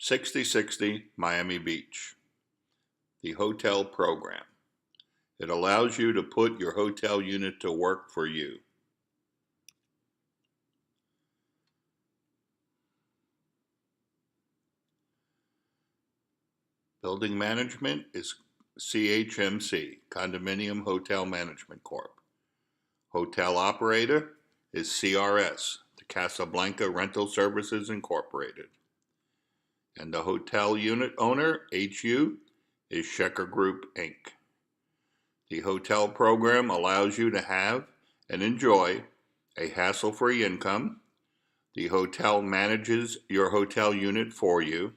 6060 Miami Beach, the hotel program. It allows you to put your hotel unit to work for you. Building management is CHMC, Condominium Hotel Management Corp. Hotel operator is CRS, the Casablanca Rental Services Incorporated. And the hotel unit owner, HU, is Schecher Group, Inc. The hotel program allows you to have and enjoy a hassle-free income. The hotel manages your hotel unit for you.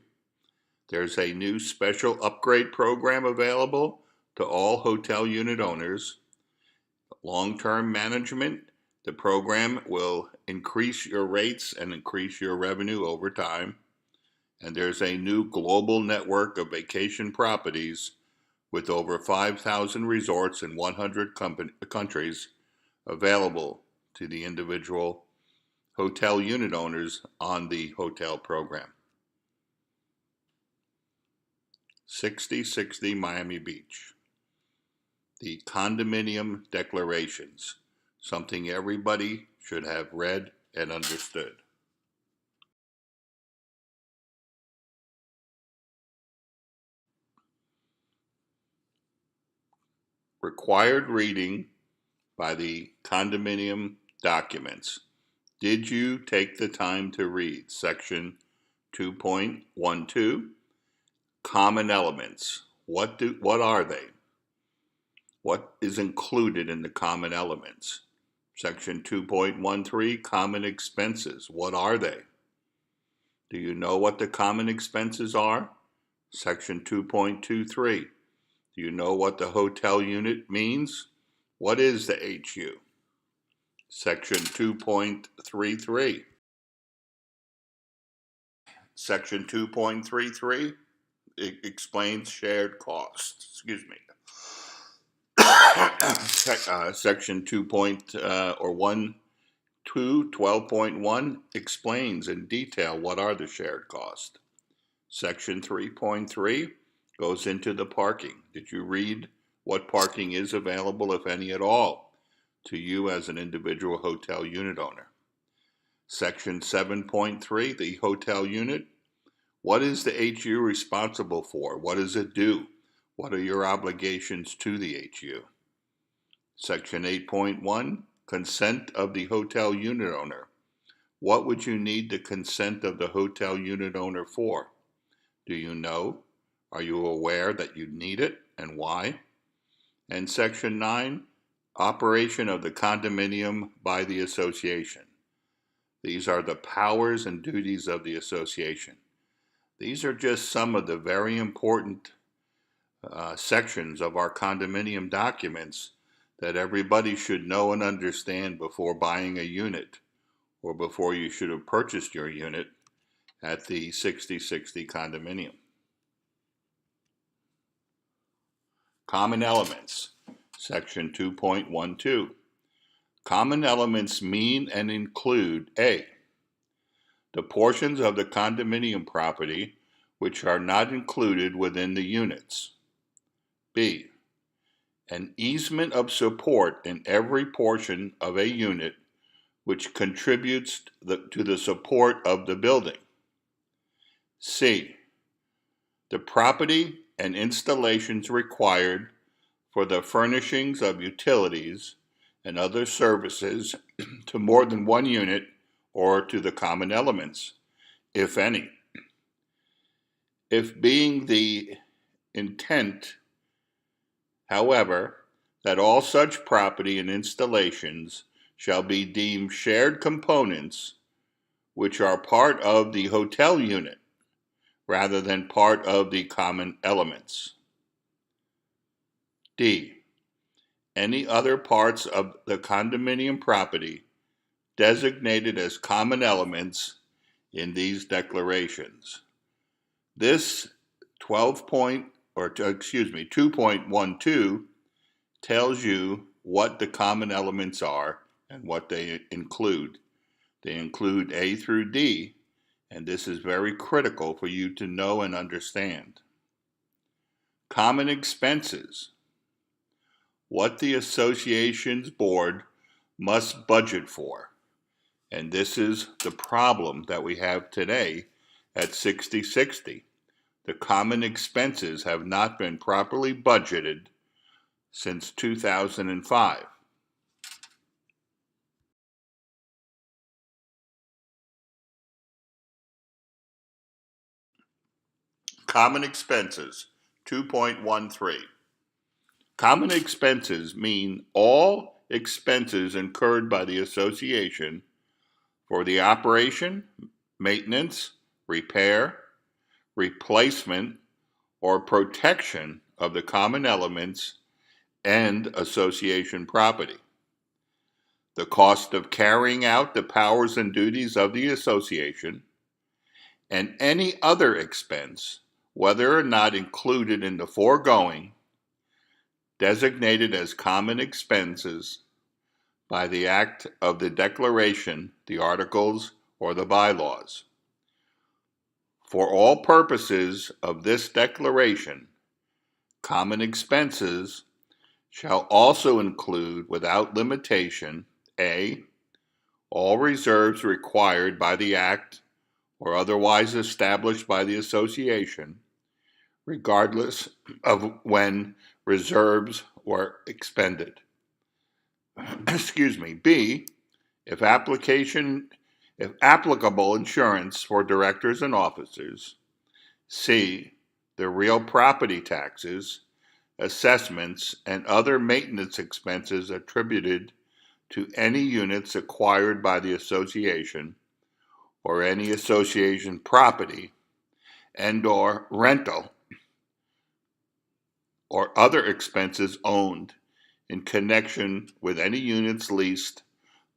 There's a new special upgrade program available to all hotel unit owners. Long-term management, the program will increase your rates and increase your revenue over time. And there's a new global network of vacation properties with over 5,000 resorts in 100 countries available to the individual hotel unit owners on the hotel program. 6060 Miami Beach. The condominium declarations, something everybody should have read and understood. Required reading by the condominium documents. Did you take the time to read Section 2.12? Common elements. What are they? What is included in the common elements? Section 2.13, common expenses. What are they? Do you know what the common expenses are? Section 2.23. Do you know what the hotel unit means? What is the HU? Section 2.33. Section 2.33 explains shared costs. Excuse me. Section 12.1 explains in detail what are the shared costs. Section 3.3 goes into the parking. Did you read what parking is available, if any at all, to you as an individual hotel unit owner? Section 7.3, the hotel unit. What is the HU responsible for? What does it do? What are your obligations to the HU? Section 8.1, consent of the hotel unit owner. What would you need the consent of the hotel unit owner for? Do you know? Are you aware that you need it and why? And Section 9, operation of the condominium by the association. These are the powers and duties of the association. These are just some of the very important sections of our condominium documents that everybody should know and understand before buying a unit or before you should have purchased your unit at the 6060 condominium. Common elements, Section 2.12. Common elements mean and include A, the portions of the condominium property which are not included within the units. B, an easement of support in every portion of a unit which contributes to the support of the building. C, the property and installations required for the furnishings of utilities and other services to more than one unit or to the common elements, if any. If being the intent, however, that all such property and installations shall be deemed shared components which are part of the hotel unit rather than part of the common elements. D, any other parts of the condominium property designated as common elements in these declarations. This 2.12 tells you what the common elements are and what they include. They include A through D, and this is very critical for you to know and understand. Common expenses, what the association's board must budget for. And this is the problem that we have today at 6060. The common expenses have not been properly budgeted since 2005. Common expenses, 2.13. Common expenses mean all expenses incurred by the association for the operation, maintenance, repair, replacement, or protection of the common elements and association property. The cost of carrying out the powers and duties of the association, and any other expense, whether or not included in the foregoing, designated as common expenses by the act of the declaration, the articles, or the bylaws. For all purposes of this declaration, common expenses shall also include, without limitation, A, all reserves required by the act or otherwise established by the association, regardless of when reserves were expended. B, if applicable insurance for directors and officers. C, the real property taxes, assessments, and other maintenance expenses attributed to any units acquired by the association or any association property and/or rental or other expenses owned in connection with any units leased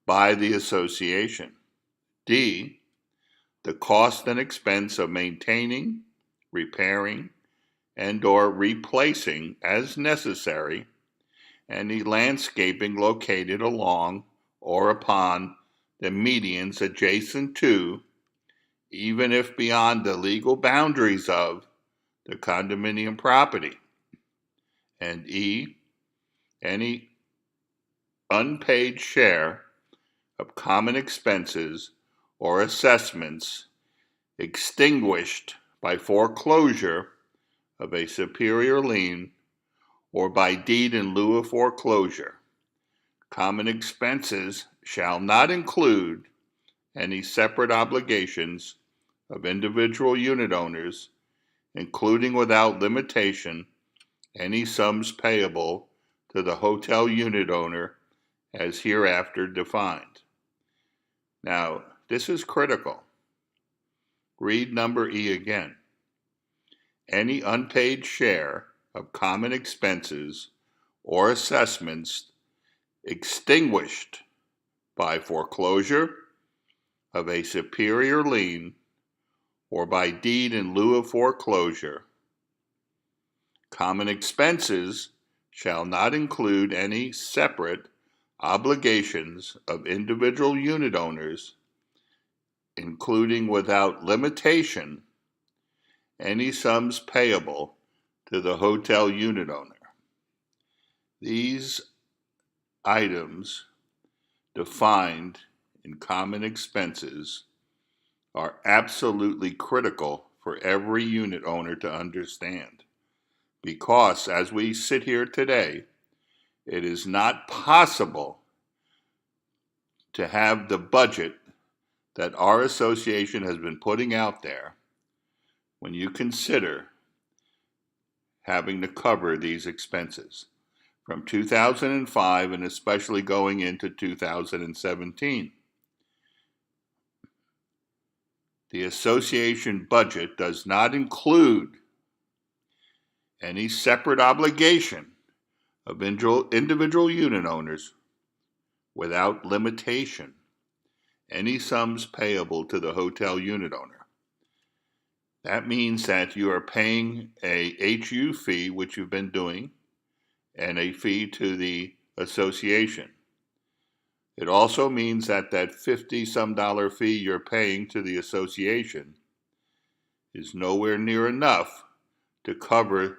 by the association. D, the cost and expense of maintaining, repairing, and/or replacing as necessary any landscaping located along or upon the medians adjacent to, even if beyond the legal boundaries of, the condominium property. And E, any unpaid share of common expenses or assessments extinguished by foreclosure of a superior lien or by deed in lieu of foreclosure. Common expenses shall not include any separate obligations of individual unit owners, including without limitation any sums payable to the hotel unit owner as hereafter defined. Now, this is critical. Read number E again. Any unpaid share of common expenses or assessments extinguished by foreclosure of a superior lien or by deed in lieu of foreclosure. Common expenses shall not include any separate obligations of individual unit owners, including without limitation any sums payable to the hotel unit owner. These items defined in common expenses are absolutely critical for every unit owner to understand, because as we sit here today, it is not possible to have the budget that our association has been putting out there when you consider having to cover these expenses from 2005 and especially going into 2017. The association budget does not include any separate obligation of individual unit owners without limitation any sums payable to the hotel unit owner. That means that you are paying a HU fee, which you've been doing, and a fee to the association. It also means that $50-some fee you're paying to the association is nowhere near enough to cover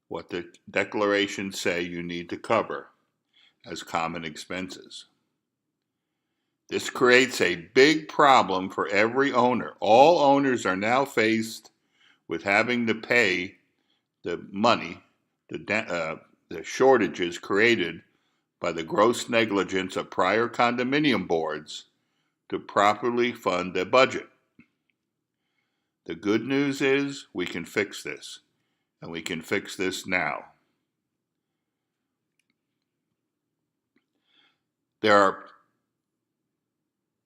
what the declarations say you need to cover as common expenses. This creates a big problem for every owner. All owners are now faced with having to pay the money, the shortages created by the gross negligence of prior condominium boards to properly fund their budget. The good news is we can fix this, and we can fix this now. There are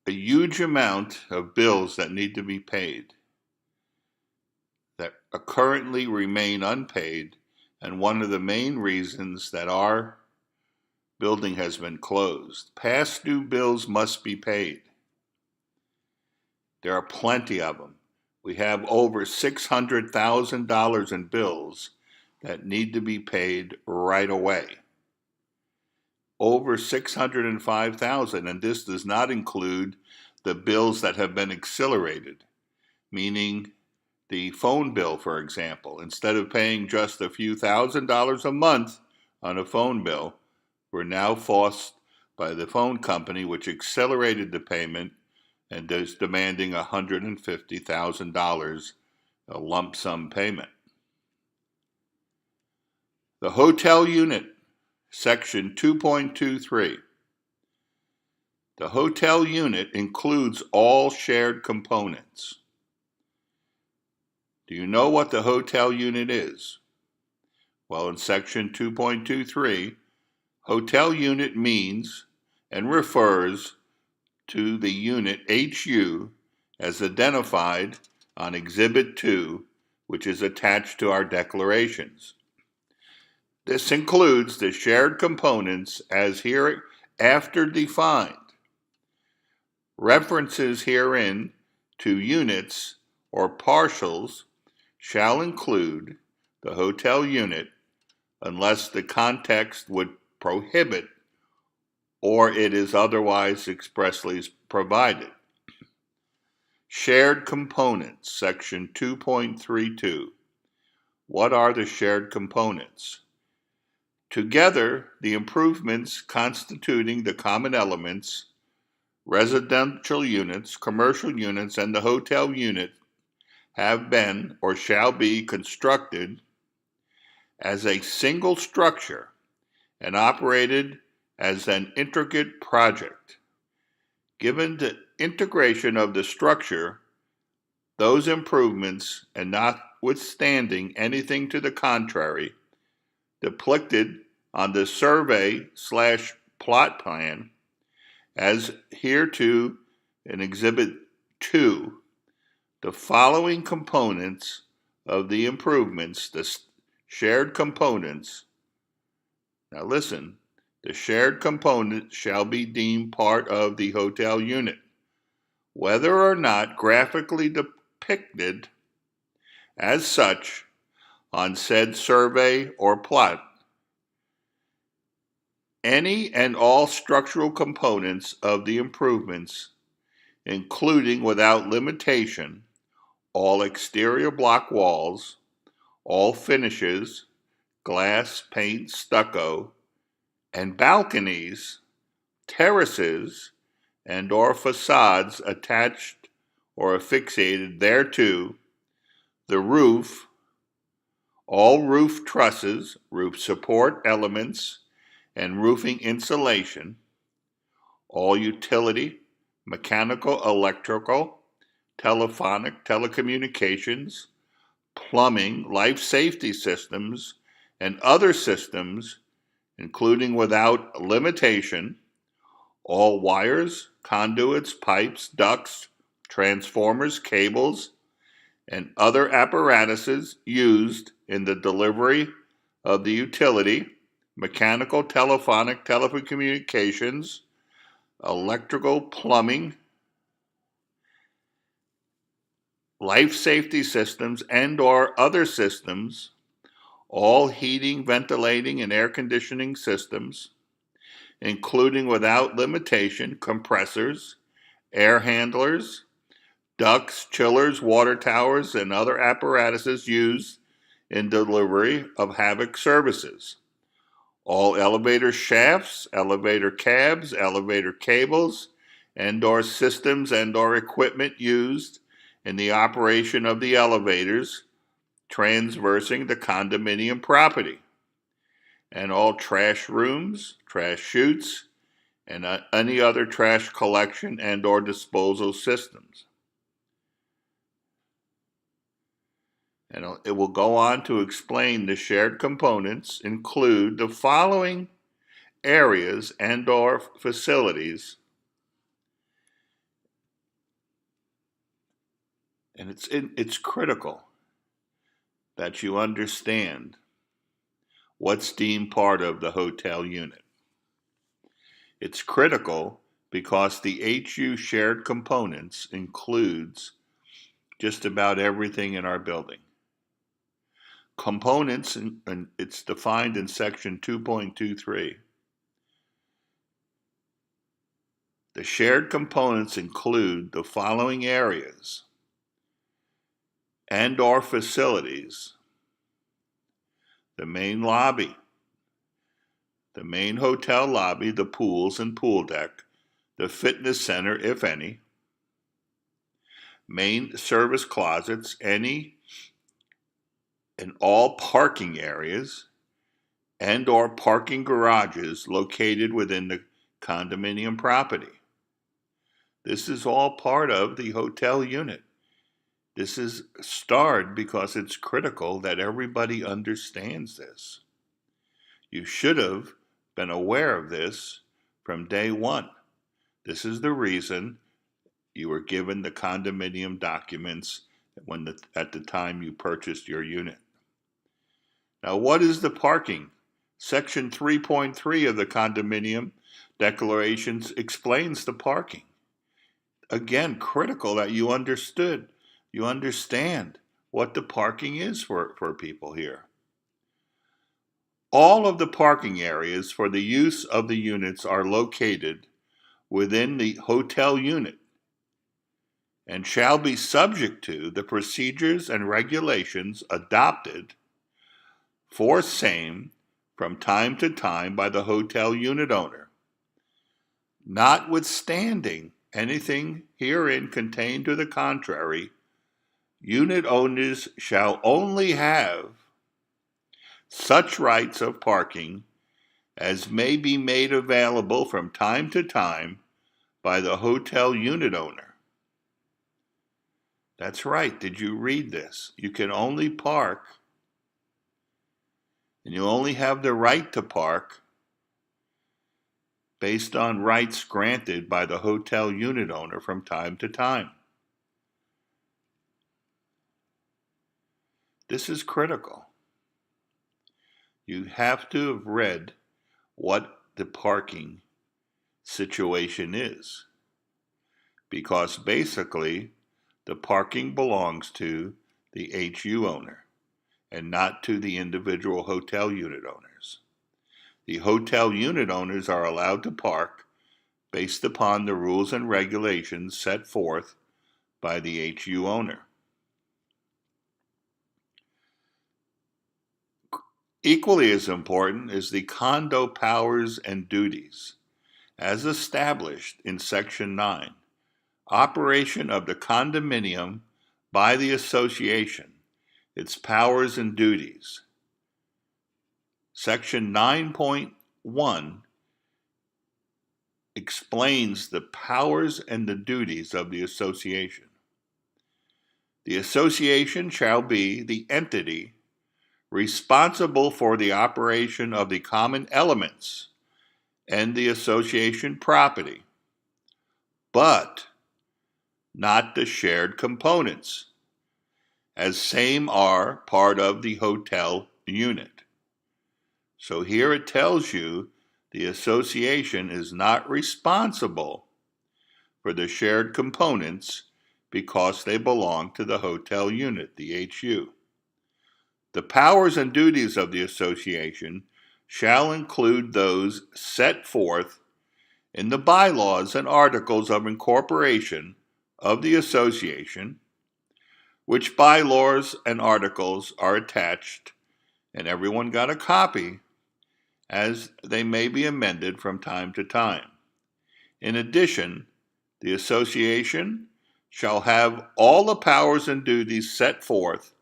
a huge amount of bills that need to be paid that currently remain unpaid, and one of the main reasons that our building has been closed. Past due bills must be paid. There are plenty of them. We have over $600,000 in bills that need to be paid right away. Over $605,000, and this does not include the bills that have been accelerated, meaning the phone bill, for example. Instead of paying just a few $1,000s a month on a phone bill, we're now forced by the phone company, which accelerated the payment and is demanding $150,000, a lump sum payment. The hotel unit, Section 2.23. The hotel unit includes all shared components. Do you know what the hotel unit is? Well, in Section 2.23, hotel unit means and refers to the unit HU as identified on Exhibit 2, which is attached to our declarations. This includes the shared components as hereafter defined. References herein to units or partials shall include the hotel unit unless the context would prohibit or it is otherwise expressly provided. Shared components, Section 2.32. What are the shared components? Together, the improvements constituting the common elements, residential units, commercial units, and the hotel unit have been or shall be constructed as a single structure and operated as an intricate project. Given the integration of the structure, those improvements, and notwithstanding anything to the contrary, depicted on the survey/plot plan as hereto in Exhibit 2, the following components of the improvements, the shared components. Now listen, the shared component shall be deemed part of the hotel unit, whether or not graphically depicted as such on said survey or plot. Any and all structural components of the improvements, including without limitation, all exterior block walls, all finishes, glass, paint, stucco, and balconies, terraces, and or facades attached or affixated thereto, the roof, all roof trusses, roof support elements, and roofing insulation, all utility, mechanical, electrical, telephonic, telecommunications, plumbing, life safety systems, and other systems, including without limitation, all wires, conduits, pipes, ducts, transformers, cables, and other apparatuses used in the delivery of the utility, mechanical, telephonic, telecommunications, electrical, plumbing, life safety systems, and or other systems, all heating, ventilating, and air conditioning systems, including without limitation compressors, air handlers, ducts, chillers, water towers, and other apparatuses used in delivery of HAVOC services. All elevator shafts, elevator cabs, elevator cables, and/or systems and/or equipment used in the operation of the elevators transversing the condominium property, and all trash rooms, trash chutes, and any other trash collection and/or disposal systems. And it will go on to explain the shared components include the following areas and/or facilities. And it's critical that you understand what's deemed part of the hotel unit. It's critical because the HU shared components includes just about everything in our building. Components, and it's defined in section 2.23. The shared components include the following areas and/or facilities: the main lobby, the main hotel lobby, the pools and pool deck, the fitness center, if any, main service closets, any and all parking areas, and/or parking garages located within the condominium property. This is all part of the hotel unit. This is starred because it's critical that everybody understands this. You should have been aware of this from day one. This is the reason you were given the condominium documents at the time you purchased your unit. Now, what is the parking? Section 3.3 of the condominium declarations explains the parking. Again, critical that you understand what the parking is for people here. All of the parking areas for the use of the units are located within the hotel unit and shall be subject to the procedures and regulations adopted for same from time to time by the hotel unit owner. Notwithstanding anything herein contained to the contrary, unit owners shall only have such rights of parking as may be made available from time to time by the hotel unit owner. That's right. Did you read this? You can only park, and you only have the right to park based on rights granted by the hotel unit owner from time to time. This is critical. You have to have read what the parking situation is, because basically the parking belongs to the HU owner and not to the individual hotel unit owners. The hotel unit owners are allowed to park based upon the rules and regulations set forth by the HU owner. Equally as important is the condo powers and duties, as established in Section 9. Operation of the condominium by the association, its powers and duties. Section 9.1 explains the powers and the duties of the association. The association shall be the entity responsible for the operation of the common elements and the association property, but not the shared components, as same are part of the hotel unit. So here it tells you the association is not responsible for the shared components because they belong to the hotel unit, the HU. The powers and duties of the association shall include those set forth in the bylaws and articles of incorporation of the association, which bylaws and articles are attached, and everyone got a copy, as they may be amended from time to time. In addition, the association shall have all the powers and duties set forth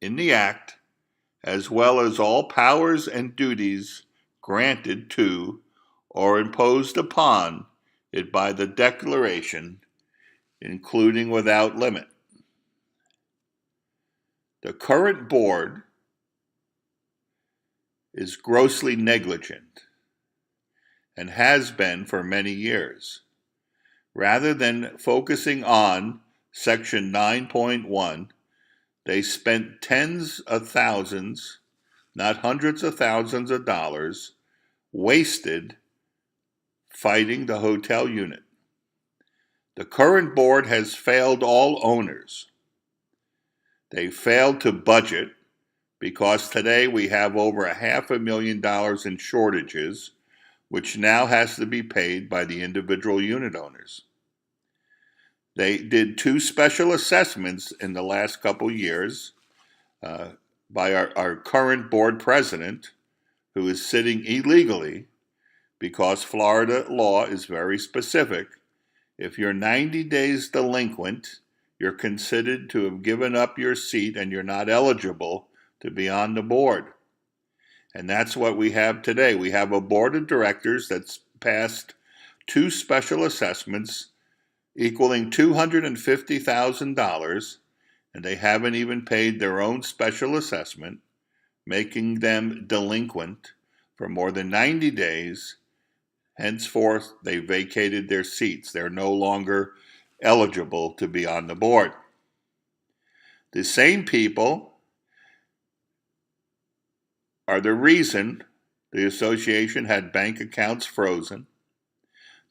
in the Act, as well as all powers and duties granted to or imposed upon it by the Declaration, including without limit. The current board is grossly negligent and has been for many years. Rather than focusing on Section 9.1, they spent tens of thousands, not hundreds of thousands of dollars, wasted fighting the hotel unit. The current board has failed all owners. They failed to budget because today we have over $500,000 in shortages, which now has to be paid by the individual unit owners. They did 2 special assessments in the last couple years by our current board president, who is sitting illegally because Florida law is very specific. If you're 90 days delinquent, you're considered to have given up your seat and you're not eligible to be on the board. And that's what we have today. We have a board of directors that's passed 2 special assessments equaling $250,000, and they haven't even paid their own special assessment, making them delinquent for more than 90 days. Henceforth, they vacated their seats. They're no longer eligible to be on the board. The same people are the reason the association had bank accounts frozen,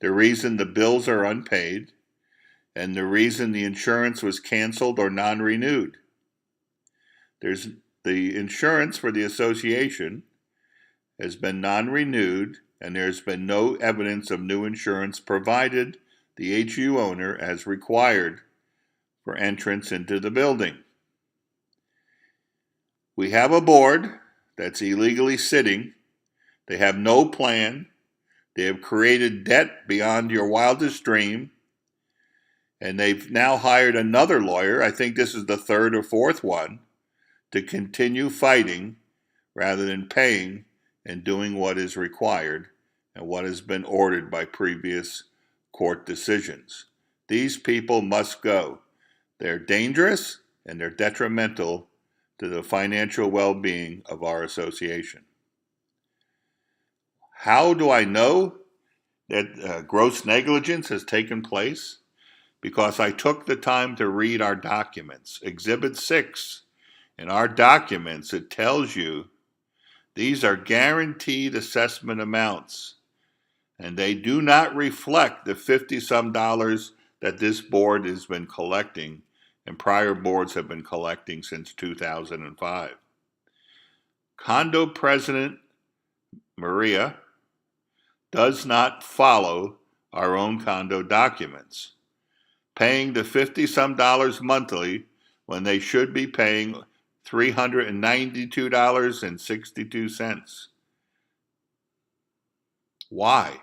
the reason the bills are unpaid, and the reason the insurance was canceled or non-renewed. The insurance for the association has been non-renewed, and there's been no evidence of new insurance provided the HU owner as required for entrance into the building. We have a board that's illegally sitting. They have no plan. They have created debt beyond your wildest dream. And they've now hired another lawyer, I think this is the 3rd or 4th one, to continue fighting rather than paying and doing what is required and what has been ordered by previous court decisions. These people must go. They're dangerous and they're detrimental to the financial well-being of our association. How do I know that gross negligence has taken place? Because I took the time to read our documents. Exhibit 6 in our documents, it tells you these are guaranteed assessment amounts, and they do not reflect the $50-some that this board has been collecting and prior boards have been collecting since 2005. Condo President Maria does not follow our own condo documents, paying the $50-some monthly when they should be paying $392.62. Why?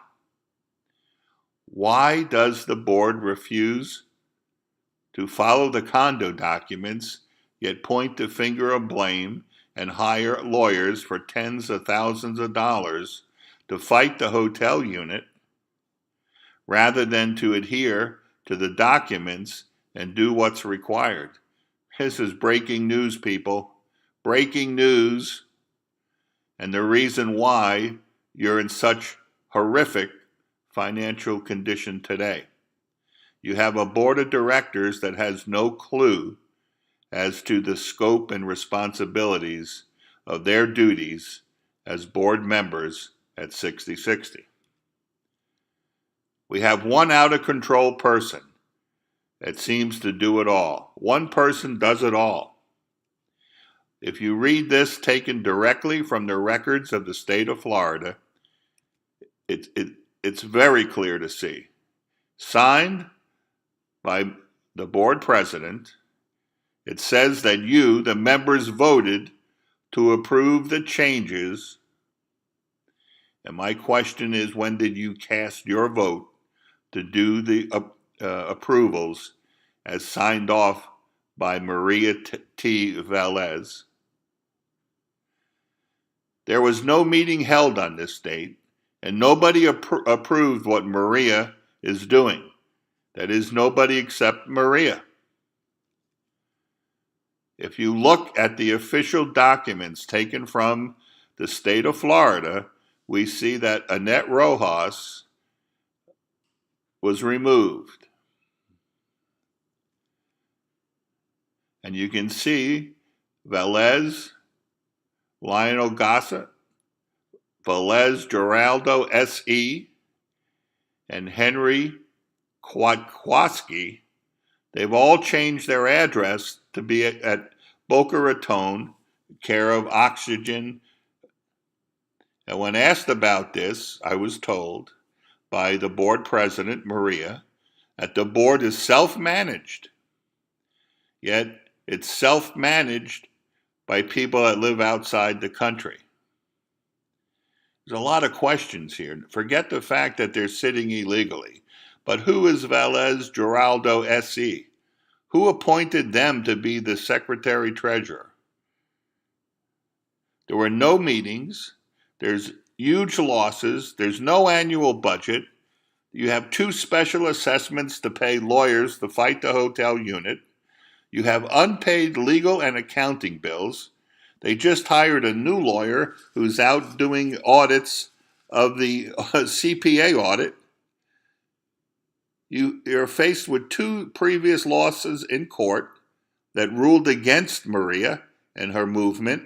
Why does the board refuse to follow the condo documents, yet point the finger of blame and hire lawyers for tens of thousands of dollars to fight the hotel unit, rather than to adhere to the documents and do what's required? This is breaking news, people. Breaking news. And the reason why you're in such horrific financial condition today. You have a board of directors that has no clue as to the scope and responsibilities of their duties as board members at 6060. We have one out-of-control person that seems to do it all. One person does it all. If you read this taken directly from the records of the state of Florida, it's very clear to see. Signed by the board president, it says that you, the members, voted to approve the changes. And my question is, when did you cast your vote to do the approvals as signed off by Maria T. Velez? There was no meeting held on this date, and nobody approved what Maria is doing. That is, nobody except Maria. If you look at the official documents taken from the state of Florida, we see that Annette Rojas was removed. And you can see Velez, Lionel Gossett, Velez Geraldo S.E., and Henry Kwiatkowski. They've all changed their address to be at Boca Raton, care of Oxygen. And when asked about this, I was told by the board president, Maria, that the board is self-managed. Yet it's self-managed by people that live outside the country. There's a lot of questions here. Forget the fact that they're sitting illegally. But who is Velez Geraldo S.E.? Who appointed them to be the secretary-treasurer? There were no meetings. There's huge losses. There's no annual budget. You have 2 special assessments to pay lawyers to fight the hotel unit. You have unpaid legal and accounting bills. They just hired a new lawyer who's out doing audits of the CPA audit. You're faced with 2 previous losses in court that ruled against Maria and her movement.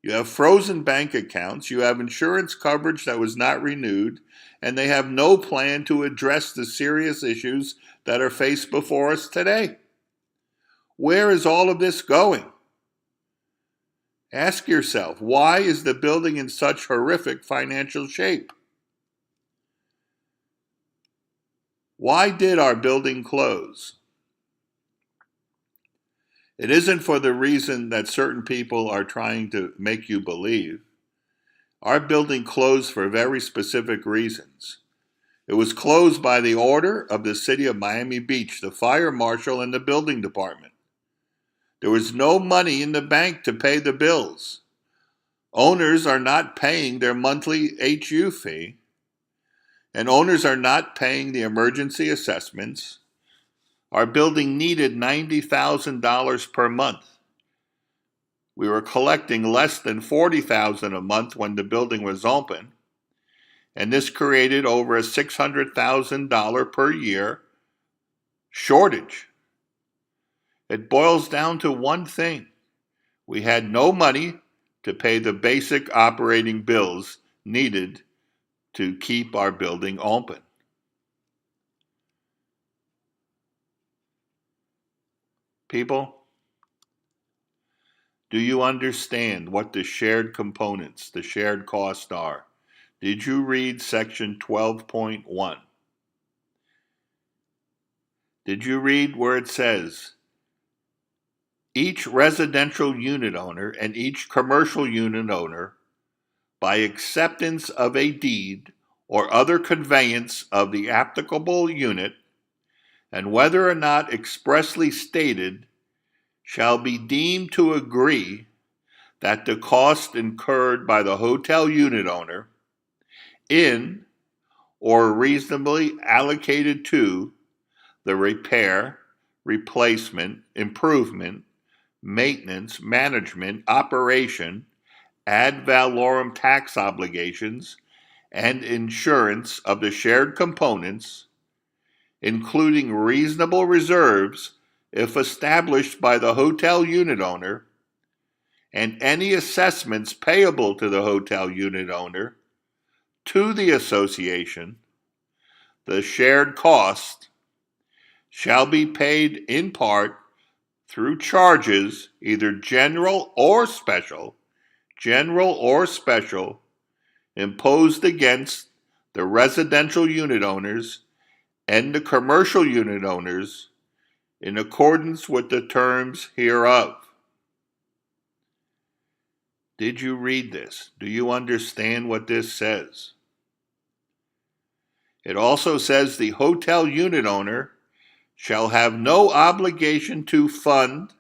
You have frozen bank accounts. You have insurance coverage that was not renewed. And they have no plan to address the serious issues that are faced before us today. Where is all of this going? Ask yourself, why is the building in such horrific financial shape? Why did our building close? It isn't for the reason that certain people are trying to make you believe. Our building closed for very specific reasons. It was closed by the order of the city of Miami Beach, the fire marshal, and the building department. There was no money in the bank to pay the bills. Owners are not paying their monthly HU fee, and owners are not paying the emergency assessments. Our building needed $90,000 per month. We were collecting less than $40,000 a month when the building was open, and this created over a $600,000 per year shortage. It boils down to one thing. We had no money to pay the basic operating bills needed to keep our building open. People, do you understand what the shared components, the shared costs are? Did you read section 12.1? Did you read where it says, each residential unit owner and each commercial unit owner, by acceptance of a deed or other conveyance of the applicable unit, and whether or not expressly stated, shall be deemed to agree that the cost incurred by the hotel unit owner in or reasonably allocated to the repair, replacement, improvement, maintenance, management, operation, ad valorem tax obligations, and insurance of the shared components, including reasonable reserves if established by the hotel unit owner, and any assessments payable to the hotel unit owner, to the association, the shared cost shall be paid in part through charges, either general or special, imposed against the residential unit owners and the commercial unit owners in accordance with the terms hereof. Did you read this? Do you understand what this says? It also says the hotel unit owner shall have no obligation to fund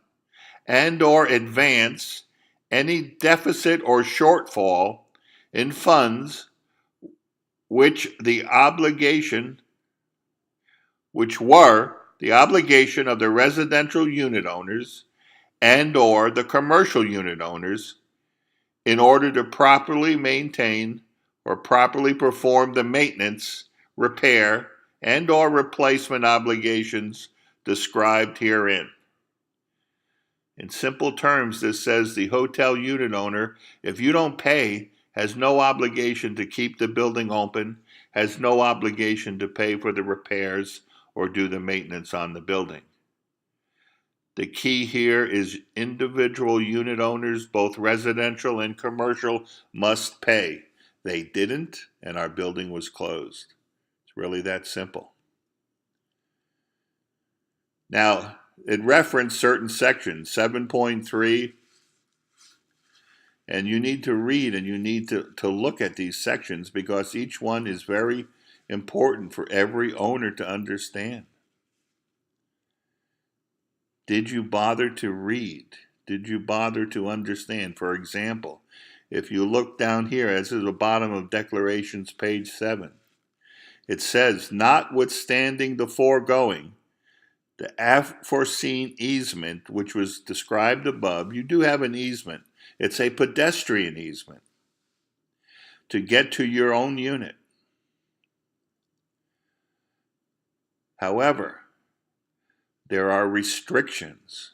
and or advance any deficit or shortfall in funds which were the obligation of the residential unit owners and or the commercial unit owners in order to properly maintain or properly perform the maintenance, repair, and or replacement obligations described herein. In simple terms, this says the hotel unit owner, if you don't pay, has no obligation to keep the building open, has no obligation to pay for the repairs or do the maintenance on the building. The key here is individual unit owners, both residential and commercial, must pay. They didn't, and our building was closed. It's really that simple. Now, it referenced certain sections, 7.3, and you need to read and you need to look at these sections because each one is very important for every owner to understand. Did you bother to read? Did you bother to understand? For example, if you look down here, this is the bottom of Declarations, page 7. It says, notwithstanding the foregoing, the aforeseen easement, which was described above, you do have an easement. It's a pedestrian easement to get to your own unit. However, there are restrictions.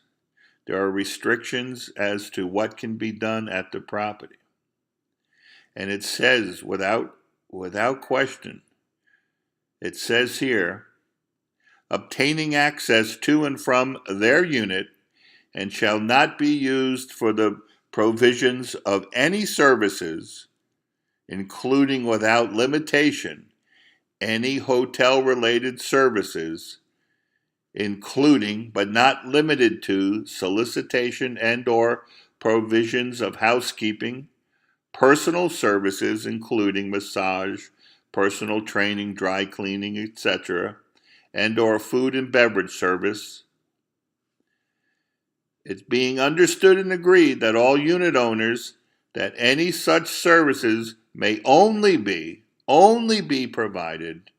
There are restrictions as to what can be done at the property. And it says, without question, it says here, obtaining access to and from their unit and shall not be used for the provisions of any services, including without limitation any hotel-related services, including but not limited to solicitation and or provisions of housekeeping, personal services including massage, personal training, dry cleaning, etc., and or food and beverage service. It's being understood and agreed that all unit owners that any such services may only be provided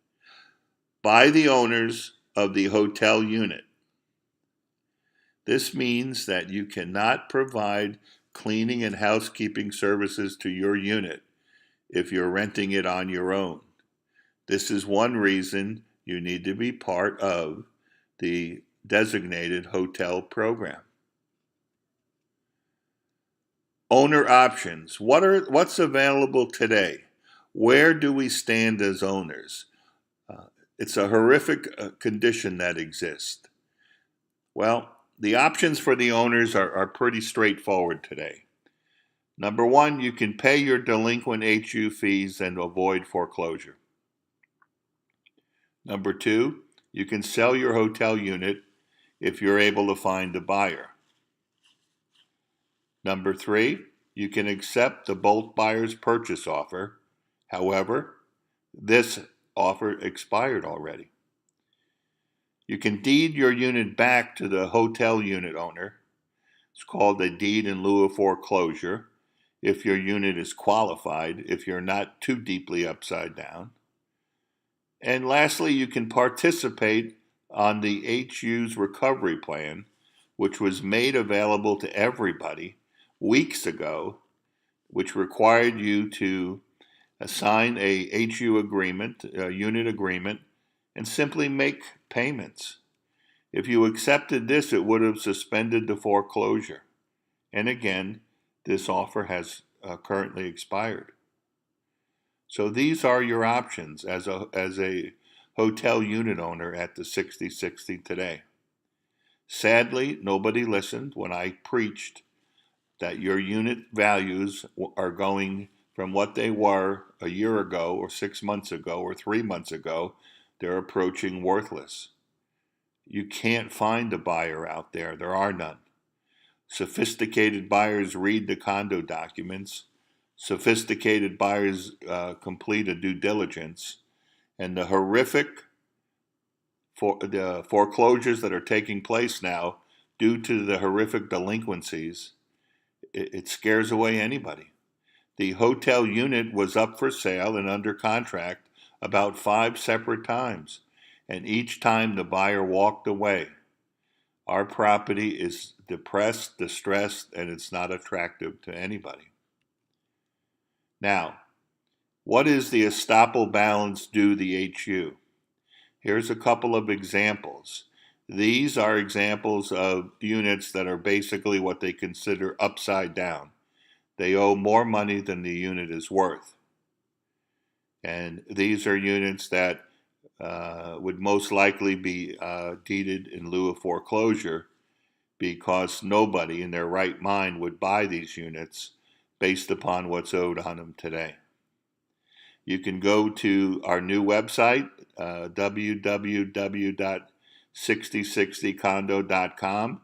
by the owners of the hotel unit. This means that you cannot provide cleaning and housekeeping services to your unit if you're renting it on your own. This is one reason you need to be part of the designated hotel program. Owner options. What's available today? Where do we stand as owners? It's a horrific condition that exists. Well, the options for the owners are pretty straightforward today. Number one, you can pay your delinquent HU fees and avoid foreclosure. Number two, you can sell your hotel unit if you're able to find a buyer. Number three, you can accept the bulk buyer's purchase offer. However, this offer expired already. You can deed your unit back to the hotel unit owner. It's called a deed in lieu of foreclosure if your unit is qualified, if you're not too deeply upside down. And lastly, you can participate on the HU's recovery plan, which was made available to everybody weeks ago, which required you to sign a HU agreement, a unit agreement, and simply make payments. If you accepted this, it would have suspended the foreclosure. And again, this offer has currently expired. So these are your options as a hotel unit owner at the 6060 today. Sadly, nobody listened when I preached that your unit values are going from what they were a year ago or 6 months ago or 3 months ago. They're approaching worthless. You can't find a buyer out there. There are none. Sophisticated buyers read the condo documents. Sophisticated buyers complete a due diligence. And the horrific the foreclosures that are taking place now due to the horrific delinquencies, it scares away anybody. The hotel unit was up for sale and under contract about 5 separate times, and each time the buyer walked away. Our property is depressed, distressed, and it's not attractive to anybody. Now, what is the estoppel balance due the HU? Here's a couple of examples. These are examples of units that are basically what they consider upside down. They owe more money than the unit is worth. And these are units that would most likely be deeded in lieu of foreclosure because nobody in their right mind would buy these units based upon what's owed on them today. You can go to our new website, www.6060condo.com,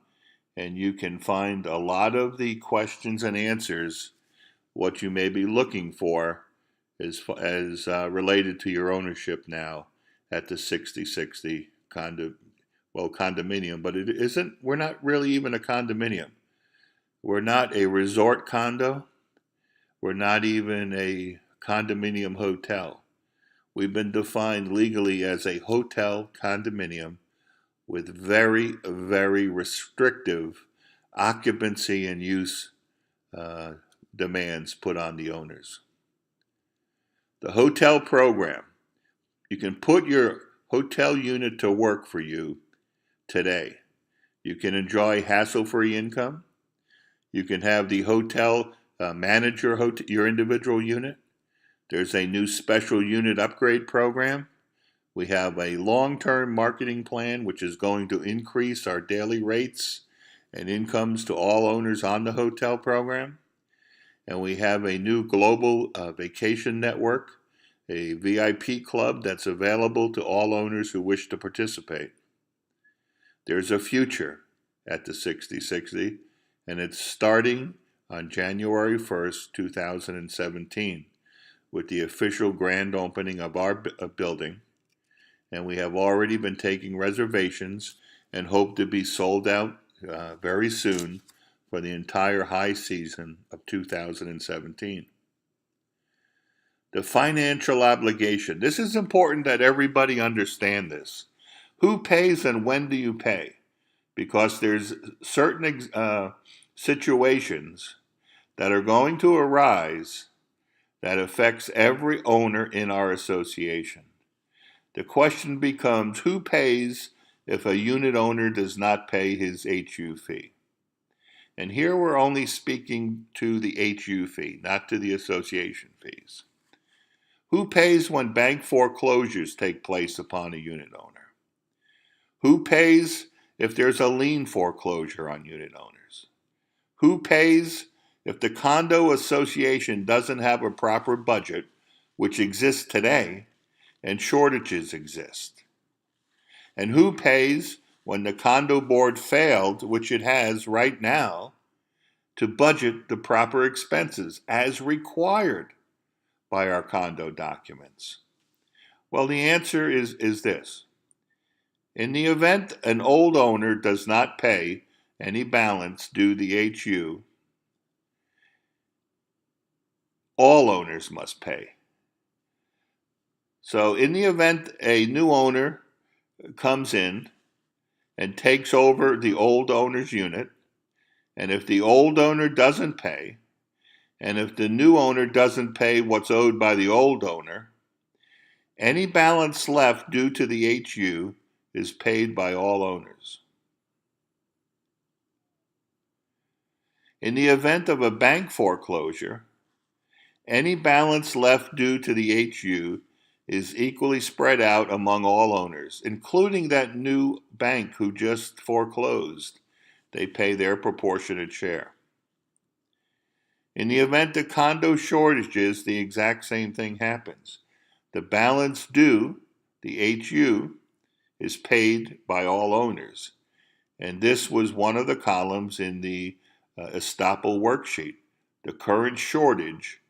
and you can find a lot of the questions and answers, what you may be looking for as related to your ownership now at the 6060 condominium, but it isn't. We're not really even a condominium. We're not a resort condo. We're not even a condominium hotel. We've been defined legally as a hotel condominium with very, very restrictive occupancy and use demands put on the owners. The hotel program. You can put your hotel unit to work for you today. You can enjoy hassle-free income. You can have the hotel manage your individual unit. There's a new special unit upgrade program. We have a long-term marketing plan which is going to increase our daily rates and incomes to all owners on the hotel program. And we have a new global vacation network, a VIP club that's available to all owners who wish to participate. There's a future at the 6060, and it's starting on January 1st, 2017, with the official grand opening of our building. And we have already been taking reservations and hope to be sold out very soon for the entire high season of 2017. The financial obligation. This is important that everybody understand this. Who pays and when do you pay? Because there's certain situations that are going to arise that affects every owner in our association. The question becomes, who pays if a unit owner does not pay his HU fee? And here we're only speaking to the HU fee, not to the association fees. Who pays when bank foreclosures take place upon a unit owner? Who pays if there's a lien foreclosure on unit owners? Who pays if the condo association doesn't have a proper budget, which exists today, and shortages exist? And who pays when the condo board failed, which it has right now, to budget the proper expenses as required by our condo documents? Well, the answer is this. In the event an old owner does not pay any balance due the HU, all owners must pay. So in the event a new owner comes in and takes over the old owner's unit, and if the old owner doesn't pay, and if the new owner doesn't pay what's owed by the old owner, any balance left due to the HU is paid by all owners. In the event of a bank foreclosure, any balance left due to the HU is equally spread out among all owners, including that new bank who just foreclosed. They pay their proportionate share. In the event of condo shortages, the exact same thing happens. The balance due, the HU, is paid by all owners. And this was one of the columns in the estoppel worksheet. The current shortage,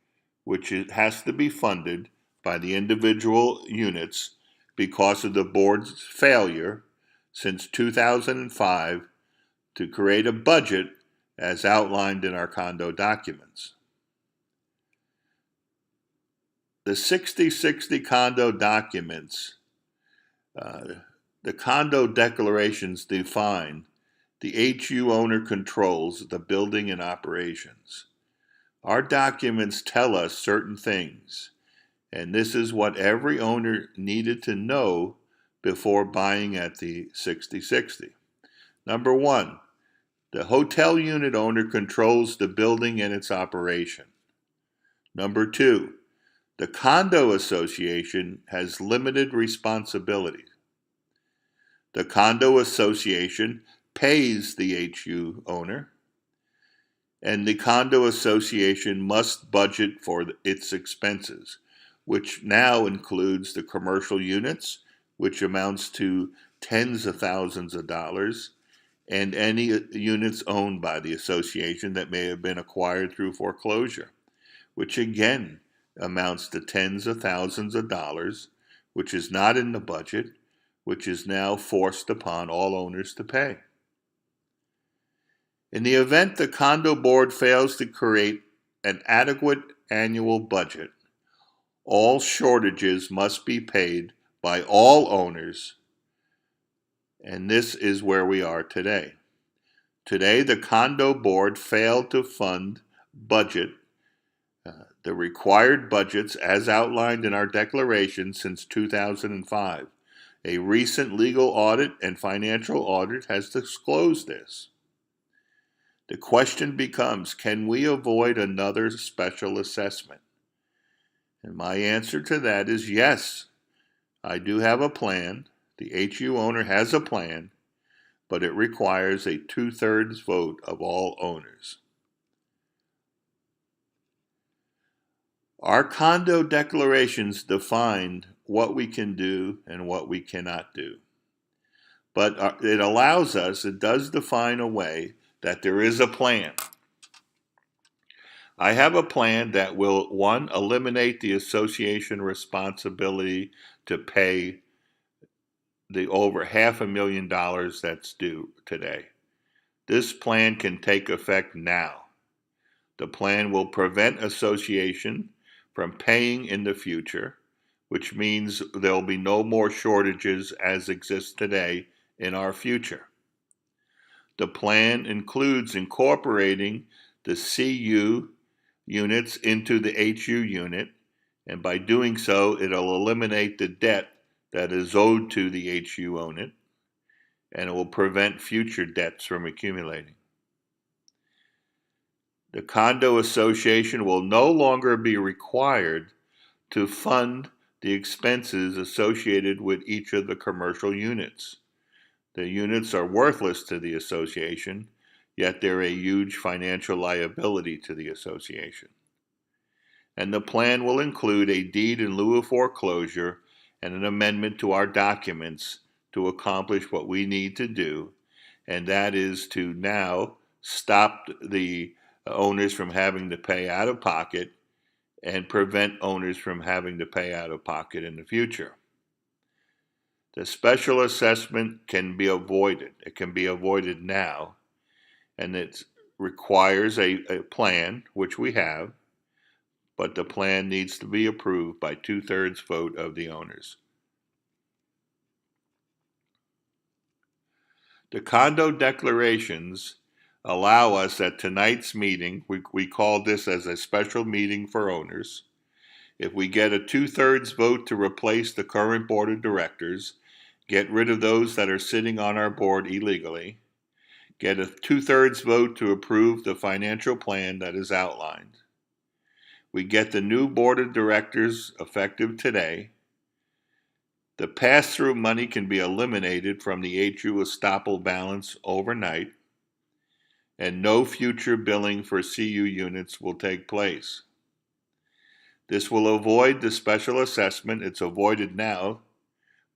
which has to be funded by the individual units because of the board's failure since 2005 to create a budget as outlined in our condo documents. The 6060 condo documents, the condo declarations define the HU owner controls the building and operations. Our documents tell us certain things, and this is what every owner needed to know before buying at the 6060. Number one, the hotel unit owner controls the building and its operation. Number two, the condo association has limited responsibility. The condo association pays the HU owner, and the condo association must budget for its expenses, which now includes the commercial units, which amounts to tens of thousands of dollars, and any units owned by the association that may have been acquired through foreclosure, which again amounts to tens of thousands of dollars, which is not in the budget, which is now forced upon all owners to pay. In the event the condo board fails to create an adequate annual budget, all shortages must be paid by all owners, and this is where we are today. Today, the condo board failed to fund the required budgets as outlined in our declaration since 2005. A recent legal audit and financial audit has disclosed this. The question becomes, can we avoid another special assessment? And my answer to that is yes. I do have a plan. The HU owner has a plan, but it requires a 2/3 vote of all owners. Our condo declarations defined what we can do and what we cannot do. But it does define a way that there is a plan. I have a plan that will, one, eliminate the association responsibility to pay the over $500,000 that's due today. This plan can take effect now. The plan will prevent association from paying in the future, which means there'll be no more shortages as exist today in our future. The plan includes incorporating the CU units into the HU unit, and by doing so, it'll eliminate the debt that is owed to the HU unit, and it will prevent future debts from accumulating. The condo association will no longer be required to fund the expenses associated with each of the commercial units. The units are worthless to the association, yet they're a huge financial liability to the association. And the plan will include a deed in lieu of foreclosure and an amendment to our documents to accomplish what we need to do, and that is to now stop the owners from having to pay out of pocket and prevent owners from having to pay out of pocket in the future. The special assessment can be avoided. It can be avoided now, and it requires a plan, which we have, but the plan needs to be approved by 2/3 vote of the owners. The condo declarations allow us at tonight's meeting, we call this as a special meeting for owners. If we get a 2/3 vote to replace the current board of directors, get rid of those that are sitting on our board illegally, get a 2/3 vote to approve the financial plan that is outlined. We get the new board of directors effective today, The pass-through money can be eliminated from the HU estoppel balance overnight, and no future billing for CU units will take place. This will avoid the special assessment. It's avoided now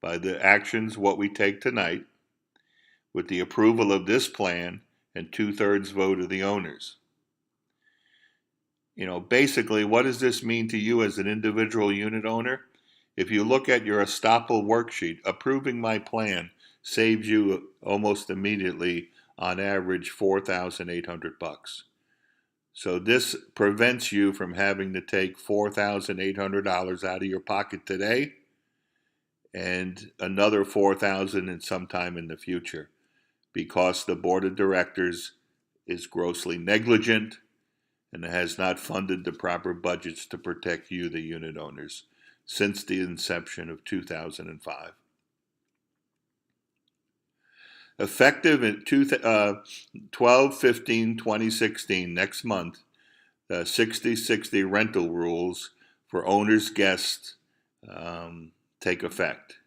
by the actions what we take tonight with the approval of this plan and 2/3 vote of the owners. Basically, what does this mean to you as an individual unit owner? If you look at your estoppel worksheet, approving my plan saves you almost immediately, on average, $4,800. So this prevents you from having to take $4,800 out of your pocket today and another $4,000 in sometime in the future, because the board of directors is grossly negligent and has not funded the proper budgets to protect you, the unit owners, since the inception of 2005. Effective in 12/15/2016, next month, the 6060 rental rules for owners' guests take effect.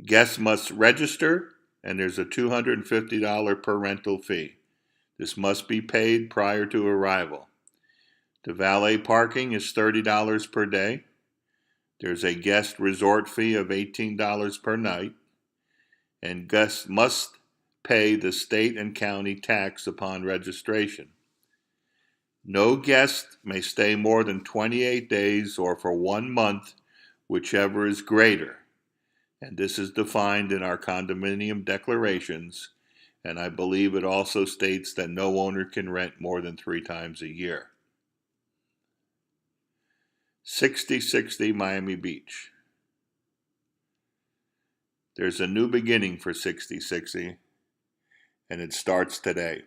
Guests must register, and there's a $250 per rental fee. This must be paid prior to arrival. The valet parking is $30 per day. There's a guest resort fee of $18 per night, and guests must pay the state and county tax upon registration. No guest may stay more than 28 days or for 1 month, whichever is greater. And this is defined in our condominium declarations, and I believe it also states that no owner can rent more than 3 times a year. 6060 Miami Beach. There's a new beginning for 6060, and it starts today.